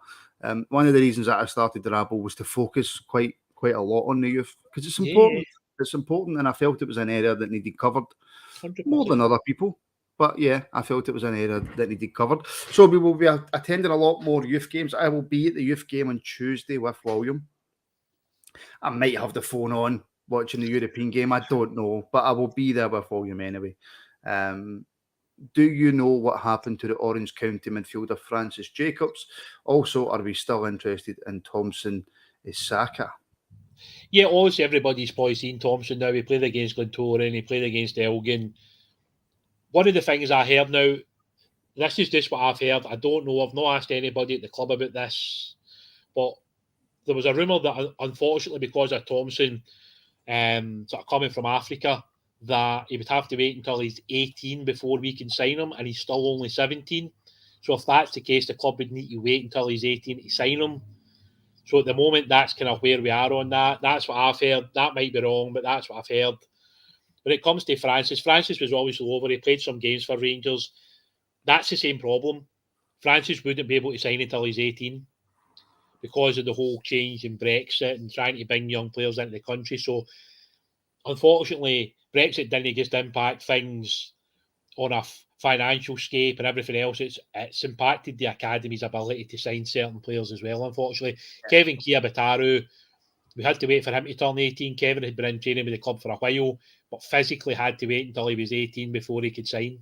one of the reasons that I started the Rabble was to focus quite a lot on the youth, because it's important. Yeah. It's important, and I felt it was an area that needed covered 100%. More than other people. But yeah, I felt it was an area that needed covered. So we will be attending a lot more youth games. I will be at the youth game on Tuesday with William. I might have the phone on watching the European game. I don't know, but I will be there with William anyway. Do you know what happened to the Orange County midfielder Francis Jacobs? Also, are we still interested in Thompson Isaka? Yeah, obviously everybody's probably seen Thompson now. He played against Glentoran, he played against Elgin. One of the things I heard now, this is just what I've heard. I don't know. I've not asked anybody at the club about this, but there was a rumour that, unfortunately, because of Thompson sort of coming from Africa, that he would have to wait until he's 18 before we can sign him, and he's still only 17. So if that's the case, the club would need to wait until he's 18 to sign him. So at the moment, that's kind of where we are on that. That's what I've heard. That might be wrong, but that's what I've heard. When it comes to Francis was obviously over. He played some games for Rangers. That's the same problem. Francis wouldn't be able to sign until he's 18 because of the whole change in Brexit and trying to bring young players into the country. So, unfortunately, Brexit didn't just impact things on a financial scape and everything else. It's impacted the academy's ability to sign certain players as well, unfortunately. Yeah. Kevin Kiabataru, we had to wait for him to turn 18. Kevin had been in training with the club for a while, but physically had to wait until he was 18 before he could sign.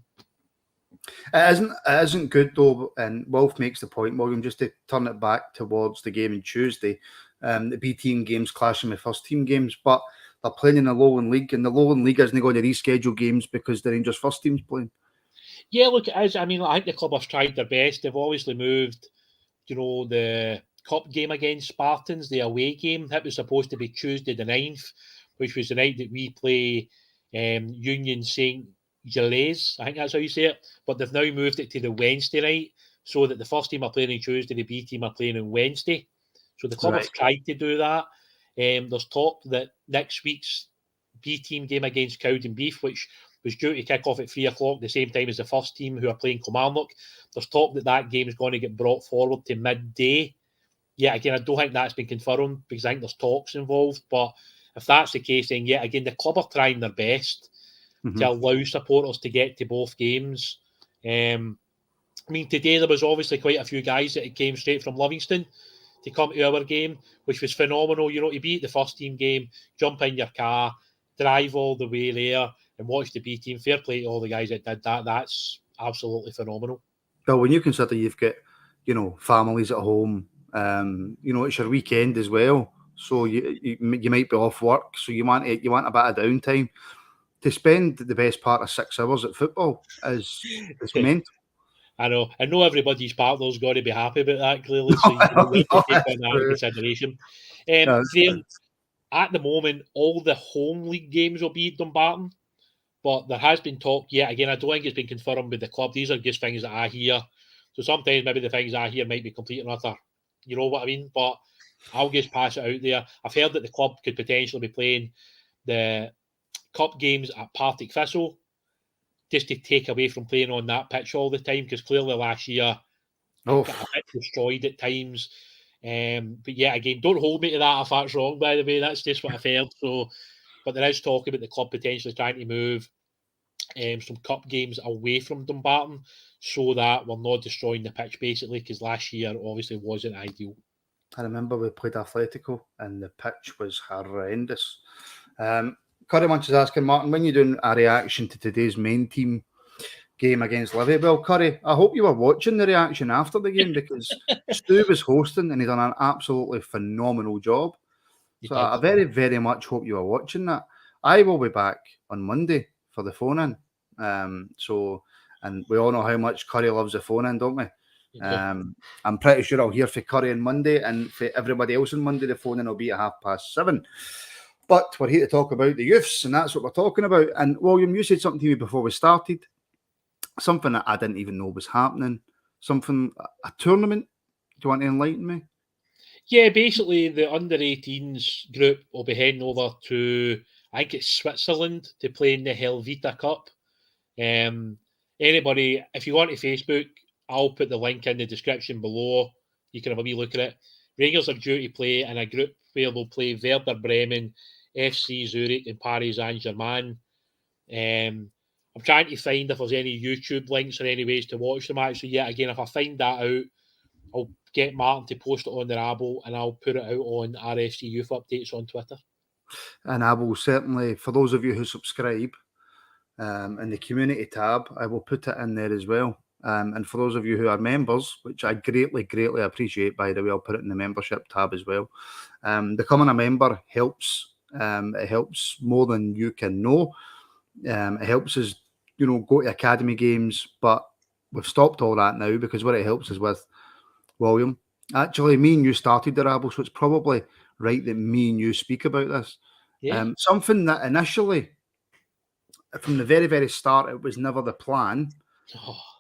It isn't good though, and Wolf makes the point, William, just to turn it back towards the game on Tuesday. The B team games clashing with first team games, but they're playing in the Lowland League, and the Lowland League isn't going to reschedule games because the Rangers first team's playing. Yeah, look, it is. I think the club have tried their best. They've obviously moved, the cup game against Spartans, the away game. That was supposed to be Tuesday the 9th, which was the night that we play Union St. Gilles. I think that's how you say it. But they've now moved it to the Wednesday night so that the first team are playing on Tuesday, the B team are playing on Wednesday. So the club have tried to do that. There's talk that next week's B team game against Cowdenbeath, which was due to kick off at 3 o'clock, the same time as the first team who are playing Kilmarnock. There's talk that game is going to get brought forward to midday. Yeah, again, I don't think that's been confirmed because I think there's talks involved. But if that's the case, then yeah, again, the club are trying their best to allow supporters to get to both games. I mean, today there was obviously quite a few guys that came straight from Livingston to come to our game, which was phenomenal. You know, to be at the first team game, jump in your car, drive all the way there and watch the B team. Fair play to all the guys that did that. That's absolutely phenomenal. Well, when you consider you've got, families at home, it's your weekend as well. So you might be off work, so you want a bit of downtime. To spend the best part of 6 hours at football is mental. I know everybody's partner's got to be happy about that, clearly. So you have to take on that into consideration. At the moment, all the home league games will be at Dumbarton, but there has been talk. Yeah, again, I don't think it's been confirmed with the club. These are just things that I hear. So sometimes maybe the things I hear might be complete and utter. You know what I mean? But I'll just pass it out there. I've heard that the club could potentially be playing the cup games at Partick Thistle, just to take away from playing on that pitch all the time, because clearly last year it got a bit destroyed at times. But yeah, again, don't hold me to that if that's wrong, by the way. That's just what I've heard. So, but there is talk about the club potentially trying to move some cup games away from Dumbarton so that we're not destroying the pitch, basically, because last year obviously wasn't ideal. I remember we played Atletico and the pitch was horrendous. Curry Munch is asking, Martin, when you're doing a reaction to today's main team game against Livy? Well, Curry, I hope you were watching the reaction after the game because Stu was hosting and he done an absolutely phenomenal job. So I very, very much hope you were watching that. I will be back on Monday for the phone-in. And we all know how much Curry loves the phone-in, don't we? I'm pretty sure I'll hear for Curry on Monday, and for everybody else on Monday, the phone-in will be at 7:30. But we're here to talk about the youths, and that's what we're talking about. And William, you said something to me before we started, something that I didn't even know was happening, a tournament. Do you want to enlighten me? Yeah, basically the under-18s group will be heading over to, I think it's Switzerland, to play in the Helvetia Cup. Anybody, if you want to Facebook, I'll put the link in the description below. You can have a wee look at it. Rangers are due to play in a group where they'll play Werder Bremen, FC Zurich and Paris Saint-Germain. I'm trying to find if there's any YouTube links or any ways to watch the match. So yeah, again, if I find that out, I'll get Martin to post it on the Rabble and I'll put it out on RFC Youth Updates on Twitter. And I will certainly, for those of you who subscribe in the community tab, I will put it in there as well. And for those of you who are members, which I greatly, greatly appreciate, by the way, I'll put it in the membership tab as well. Becoming a member helps. It helps more than you can know. It helps us, go to academy games, but we've stopped all that now because what it helps us with, William, actually, me and you started the Rabble, so it's probably right that me and you speak about this. Yeah. Something that initially, from the very, very start, it was never the plan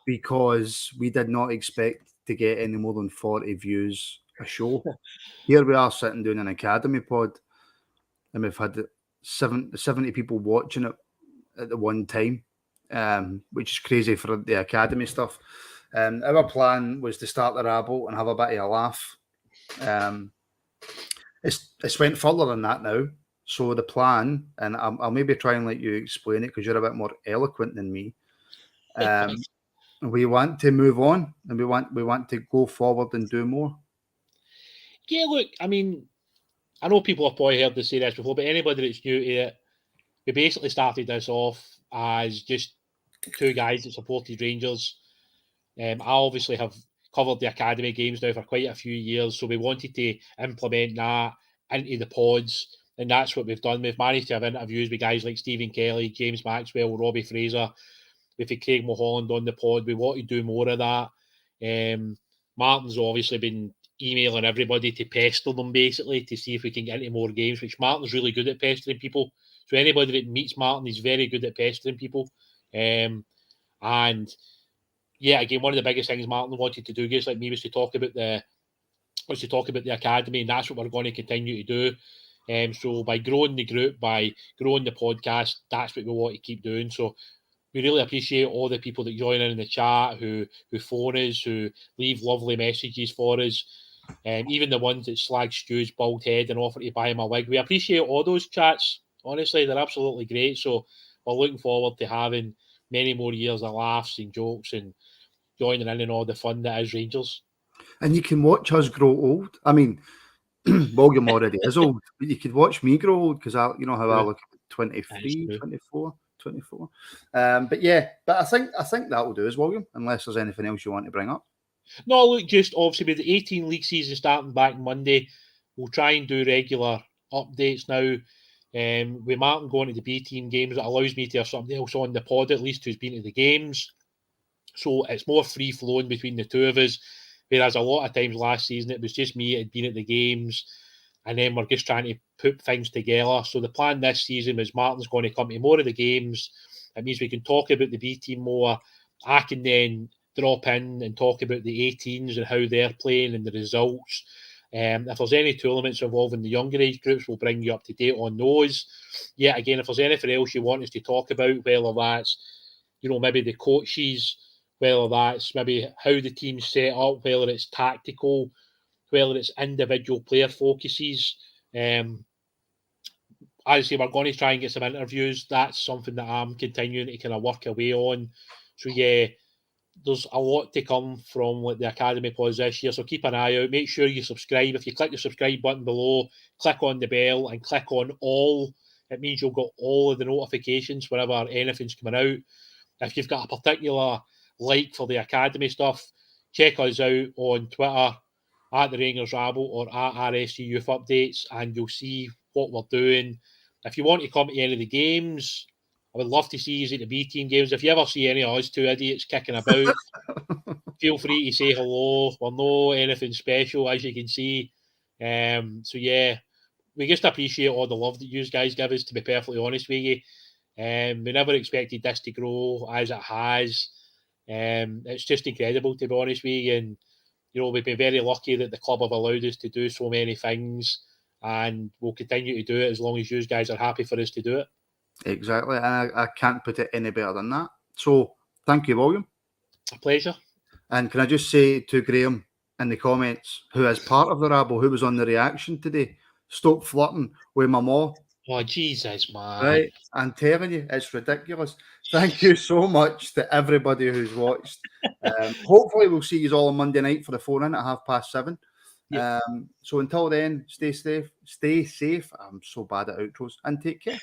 because we did not expect to get any more than 40 views a show. Here we are sitting doing an academy pod, and we've had 70 people watching it at the one time, which is crazy for the academy stuff. Our plan was to start the Rabble and have a bit of a laugh. It's went further than that now. So the plan, and I'll maybe try and let you explain it because you're a bit more eloquent than me. We want to move on, and we want to go forward and do more. Yeah, look, I mean, I know people have probably heard us say this before, but anybody that's new to it, we basically started this off as just two guys that supported Rangers. I obviously have covered the academy games now for quite a few years, so we wanted to implement that into the pods, and that's what we've done. We've managed to have interviews with guys like Stephen Kelly, James Maxwell, Robbie Fraser. We've had Craig Mulholland on the pod. We want to do more of that. Martin's obviously been emailing everybody to pester them, basically, to see if we can get into more games, which Martin's really good at pestering people. So anybody that meets Martin, he's very good at pestering people. And yeah, again, one of the biggest things Martin wanted to do, was to talk about the academy, and that's what we're going to continue to do. So by growing the group, by growing the podcast, that's what we want to keep doing. So we really appreciate all the people that join in the chat, who phone us, who leave lovely messages for us. Even the ones that slag Stu's bald head and offer to buy him a wig. We appreciate all those chats. Honestly, they're absolutely great. So we're looking forward to having many more years of laughs and jokes and joining in all the fun that is Rangers. And you can watch us grow old. I mean, William already is old, but you could watch me grow old because I, you know how I look at 23, 24, 24. But yeah, but I think that will do as William, unless there's anything else you want to bring up. No, look, just obviously with the 18 league season starting back Monday, we'll try and do regular updates now. With Martin going to the B team games, it allows me to have somebody else on the pod at least who's been to the games. So it's more free flowing between the two of us. Whereas a lot of times last season it was just me that had been at the games, and then we're just trying to put things together. So the plan this season is Martin's going to come to more of the games. It means we can talk about the B team more. I can then drop in and talk about the 18s and how they're playing and the results. If there's any tournaments involving the younger age groups, we'll bring you up to date on those. Yeah, again, if there's anything else you want us to talk about, whether that's, maybe the coaches, whether that's maybe how the team's set up, whether it's tactical, whether it's individual player focuses. As I say, we're going to try and get some interviews. That's something that I'm continuing to kind of work away on. So yeah, there's a lot to come from the Academy pods this year. So keep an eye out. Make sure you subscribe. If you click the subscribe button below, click on the bell and click on all. It means you'll get all of the notifications whenever anything's coming out. If you've got a particular like for the Academy stuff, check us out on Twitter at the Rangers Rabble or at RSC Youth Updates, and you'll see what we're doing. If you want to come to any of the games, I would love to see you at the B team games. If you ever see any of us two idiots kicking about, feel free to say hello. We're no anything special, as you can see. So yeah, we just appreciate all the love that you guys give us, to be perfectly honest with you. We never expected this to grow as it has. It's just incredible, to be honest with you. And, we've been very lucky that the club have allowed us to do so many things, and we'll continue to do it as long as you guys are happy for us to do it. Exactly. And I can't put it any better than that. So thank you, William. A pleasure. And can I just say to Graham in the comments, who is part of the rabble, who was on the reaction today, stop flirting with my mom. Oh, Jesus, man. Right. I'm telling you, it's ridiculous. Thank you so much to everybody who's watched. Hopefully we'll see you all on Monday night for the phone-in at 7:30. Yeah. So until then, stay safe. I'm so bad at outros, and take care.